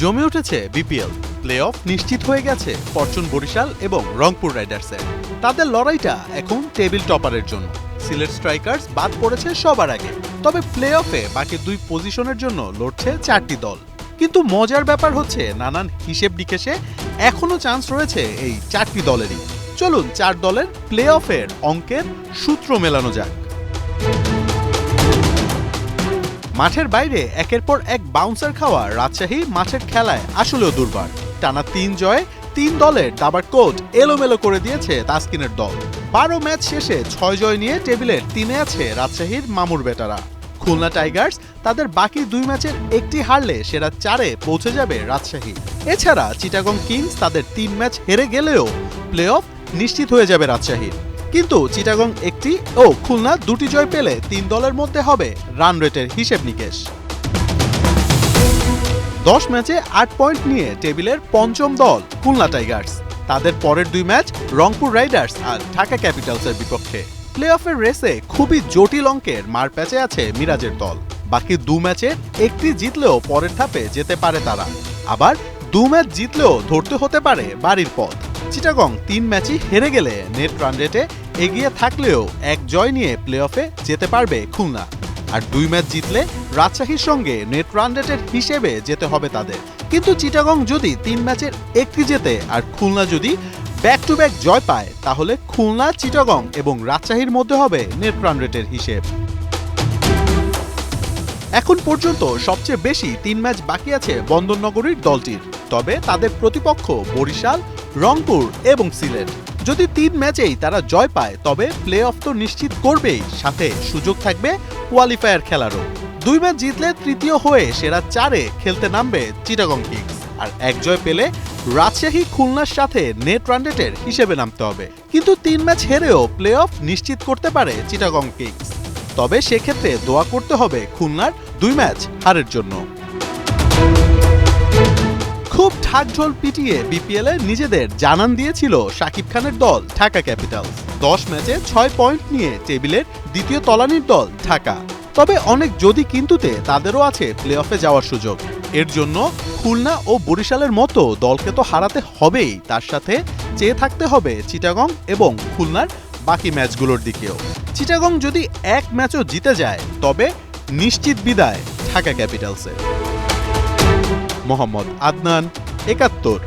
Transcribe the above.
জমে উঠেছে BPL. Play of নিশ্চিত হয়ে গেছে ফরচুন বরিশাল এবং রংপুর রাইডার্সের। তাদের লড়াইটা এখন টেবিল টপারের জন্য। সিলেট স্ট্রাইকার্স বাদ পড়েছে সবার আগে, তবে প্লে অফে বাকি দুই পজিশনের জন্য লড়ছে 4টি দল। কিন্তু মজার ব্যাপার হচ্ছে নানান হিসেব নিকেশে এখনো চান্স রয়েছে এই 4টি দলেরই। চলুন 4 দলের প্লে অফের অঙ্কের সূত্র মেলানো যাক। মাঠের বাইরে একের পর এক বাউন্সার খাওয়া রাজশাহী মাঠের খেলায় আসলেও দুর্বার। টানা 3 জয়ে 3 দলের দাবার কোট এলোমেলো করে দিয়েছে তাসকিনের দল। 12 ম্যাচ শেষে 6 জয় নিয়ে টেবিলের 3-এ আছে রাজশাহীর মামুর বেটারা। খুলনা টাইগার্স তাদের বাকি 2 ম্যাচের একটি হারলে সেরা 4-এ পৌঁছে যাবে রাজশাহী। এছাড়া চিটাগং কিংস তাদের 3 ম্যাচ হেরে গেলেও প্লে অফ নিশ্চিত হয়ে যাবে রাজশাহীর। কিন্তু চিটাগং একটি ও খুলনা 2টি জয় পেলে 3 দলের মধ্যে হবে রান রেটের হিসেব নিকেশ। 10 ম্যাচে 8 পয়েন্ট নিয়ে টেবিলের 5ম দল খুলনা টাইগার্স। তাদের পরের 2 ম্যাচ রংপুর রাইডার্স আর ঢাকা ক্যাপিটালসের বিপক্ষে। প্লে অফের রেসে খুবই জটিল অঙ্কের মারপ্যাচে আছে মিরাজের দল। বাকি 2 ম্যাচের একটি জিতলেও পরের ধাপে যেতে পারে তারা। আবার 2 ম্যাচ জিতলেও ধরতে হতে পারে বাড়ির পথ। চিটাগং 3 ম্যাচই হেরে গেলে নেট রান রেটে এগিয়ে থাকলেও 1 জয় নিয়ে প্লে অফে যেতে পারবে খুলনা। আর 2 ম্যাচ জিতলে রাজশাহীর সঙ্গে নেট রান রেটের হিসেবে যেতে হবে তাদের। কিন্তু চিটাগং যদি 3 ম্যাচের একটি জেতে আর খুলনা যদি ব্যাক টু ব্যাক জয় পায়, তাহলে খুলনা, চিটাগং এবং রাজশাহীর মধ্যে হবে নেট রান রেটের হিসেব। এখন পর্যন্ত সবচেয়ে বেশি 3 ম্যাচ বাকি আছে বন্দরনগরীর দলটির। তবে তাদের প্রতিপক্ষ বরিশাল, রংপুর এবং সিলেট। যদি 3 ম্যাচেই তারা জয় পায় তবে প্লে অফ তো নিশ্চিত করবেই, সাথে সুযোগ থাকবে কোয়ালিফায়ার খেলারও। 2 ম্যাচ জিতলে তৃতীয় হয়ে সেরা 4-এ খেলতে নামবে চিটাগং কিংস। আর 1 জয় পেলে রাজশাহী, খুলনার সাথে নেট রান রেটের হিসেবে নামতে হবে। কিন্তু 3 ম্যাচ হেরেও প্লে অফ নিশ্চিত করতে পারে চিটাগং কিংস। তবে সেক্ষেত্রে দোয়া করতে হবে খুলনার 2 ম্যাচ হারের জন্য। খুব ঢাকঢোল পিটিয়ে বিপিএলে নিজেদের জানান দিয়েছিল শাকিব খানের দল ঢাকা ক্যাপিটালস। 10 ম্যাচে 6 পয়েন্ট নিয়ে টেবিলের দ্বিতীয় তলানির দল ঢাকা। তবে অনেক যদি কিন্তুতে তাদেরও আছে প্লে অফে যাওয়ার সুযোগ। এর জন্য খুলনা ও বরিশালের মতো দলকে তো হারাতে হবেই, তার সাথে চেয়ে থাকতে হবে চিটাগং এবং খুলনার বাকি ম্যাচগুলোর দিকেও। চিটাগং যদি 1 ম্যাচও জিতে যায় তবে নিশ্চিত বিদায় ঢাকা ক্যাপিটালসের। মোহাম্মদ আদনান, ৭১।